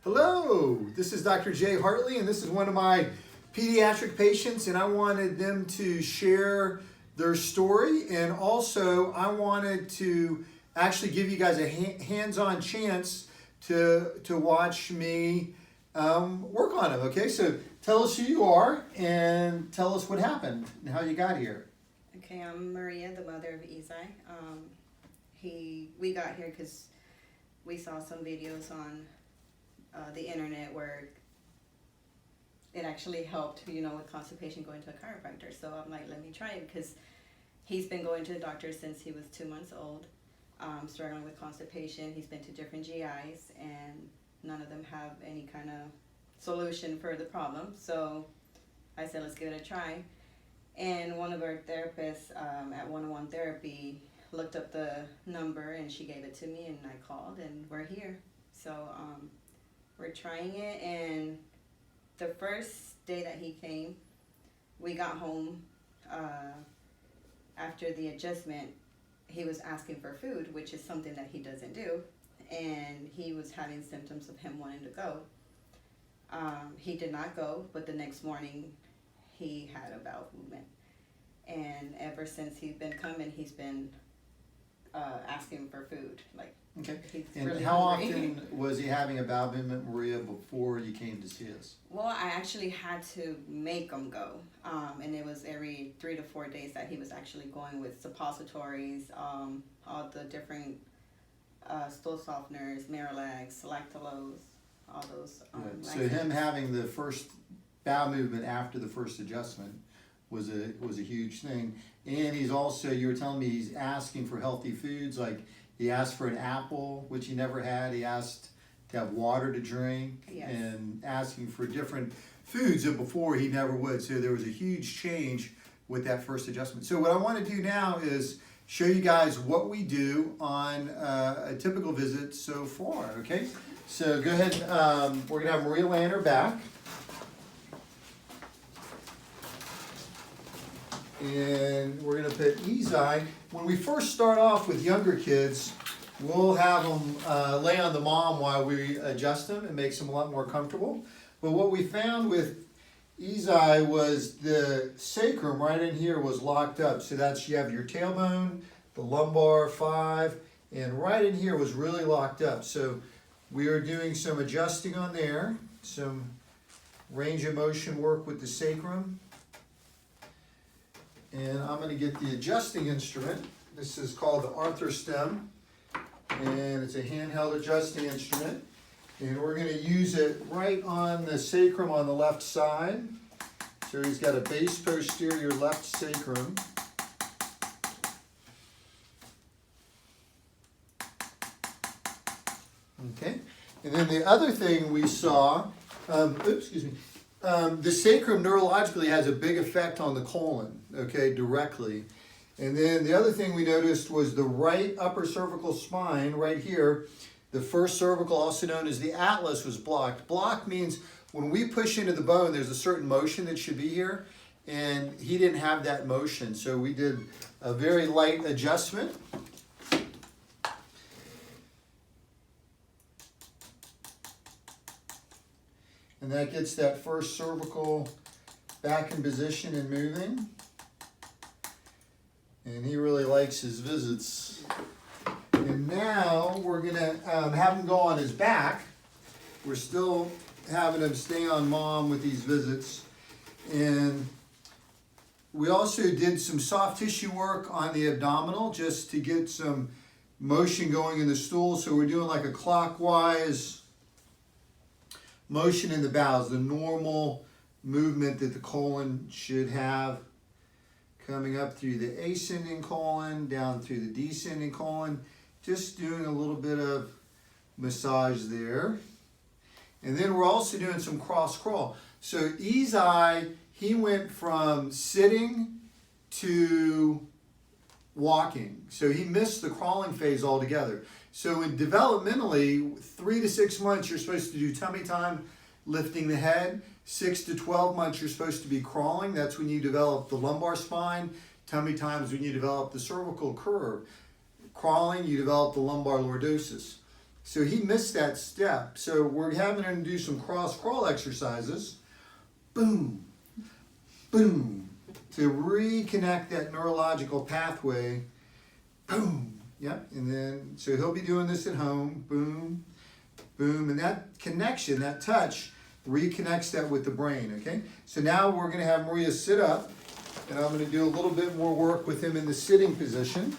Hello, this is Dr. Jay Hartley, and this is one of my pediatric patients, and I wanted them to share their story, and also I wanted to actually give you guys a hands-on chance to watch me work on them. Okay, so tell us who you are and tell us what happened and how you got here. Okay, I'm Maria, the mother of Isai. We got here because we saw some videos on the internet where it actually helped, with constipation, going to a chiropractor. So I'm like, let me try it, because he's been going to the doctor since he was 2 months old, struggling with constipation. He's been to different GIs, and none of them have any kind of solution for the problem. So I said, let's give it a try. And one of our therapists at one-on-one therapy looked up the number, and she gave it to me, and I called, and we're here. So we're trying it, and the first day that he came, we got home after the adjustment. He was asking for food, which is something that he doesn't do, and he was having symptoms of him wanting to go. He did not go, but the next morning he had a bowel movement, and ever since he's been coming, he's been asking for food. Okay. And really how hungry. Often was he having a bowel movement, Maria, before you came to see us? Well, I actually had to make him go, and it was every 3 to 4 days that he was actually going, with suppositories, all the different stool softeners, Miralax, lactulose, all those. So him having the first bowel movement after the first adjustment was a huge thing. And he's also, you were telling me, he's asking for healthy foods. Like, he asked for an apple, which he never had. He asked to have water to drink. Yes. And asking for different foods that before he never would. So there was a huge change with that first adjustment. So what I want to do now is show you guys what we do on a typical visit so far, okay? So go ahead, we're going to have Maria lay on her back. And we're going to put Isai. When we first start off with younger kids, we'll have them lay on the mom while we adjust them. It makes them a lot more comfortable. But what we found with Isai was the sacrum right in here was locked up. So that's, you have your tailbone, the lumbar 5, and right in here was really locked up. So we are doing some adjusting on there, some range of motion work with the sacrum. And I'm going to get the adjusting instrument. This is called the arthrostem, and it's a handheld adjusting instrument. And we're going to use it right on the sacrum on the left side. So he's got a base posterior left sacrum. Okay. And then the other thing we saw, the sacrum neurologically has a big effect on the colon, okay, directly. And then the other thing we noticed was the right upper cervical spine right here, the first cervical, also known as the atlas, was blocked. Blocked means when we push into the bone, there's a certain motion that should be here, and he didn't have that motion. So we did a very light adjustment. And that gets that first cervical back in position and moving. And he really likes his visits. And now we're going to have him go on his back. We're still having him stay on mom with these visits. And we also did some soft tissue work on the abdominal just to get some motion going in the stool. So we're doing like a clockwise motion in the bowels, the normal movement that the colon should have, coming up through the ascending colon, down through the descending colon, just doing a little bit of massage there. And then we're also doing some cross crawl. So Isai, he went from sitting to walking. So he missed the crawling phase altogether. So in developmentally, 3 to 6 months, you're supposed to do tummy time, lifting the head. 6 to 12 months, you're supposed to be crawling. That's when you develop the lumbar spine. Tummy time is when you develop the cervical curve. Crawling, you develop the lumbar lordosis. So he missed that step. So we're having him do some cross crawl exercises. Boom, boom, to reconnect that neurological pathway. Boom, yep. And then, so he'll be doing this at home. Boom, boom. And that connection, that touch, reconnects that with the brain, okay? So now we're gonna have Maria sit up, and I'm gonna do a little bit more work with him in the sitting position.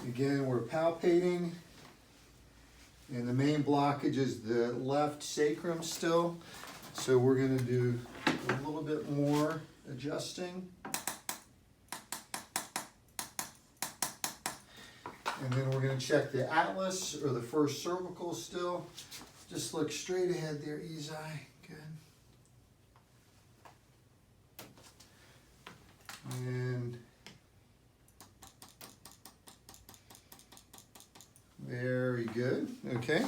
Again, we're palpating, and the main blockage is the left sacrum still. So we're going to do a little bit more adjusting. And then we're going to check the atlas or the first cervical still. Just look straight ahead there, Isai. Good. And very good, okay.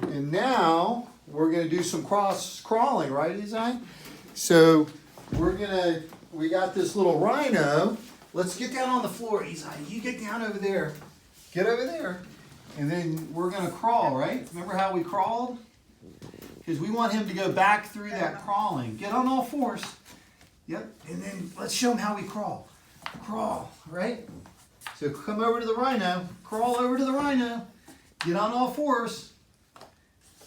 And now we're gonna do some cross crawling, right, Isai? So we got this little rhino. Let's get down on the floor, Isai. You get down over there. Get over there. And then we're gonna crawl, right? Remember how we crawled? Because we want him to go back through that crawling. Get on all fours. Yep, and then let's show him how we crawl. Crawl, right? So come over to the rhino, crawl over to the rhino, get on all fours.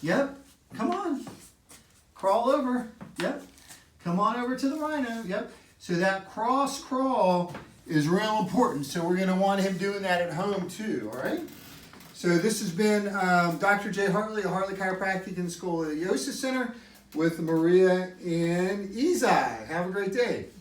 Yep, come on. Crawl over, yep. Come on over to the rhino, yep. So that cross crawl is real important. So we're gonna want him doing that at home too, all right? So this has been Dr. J. Hartley of Hartley Chiropractic and Scoliosis Center with Maria and Isai. Have a great day.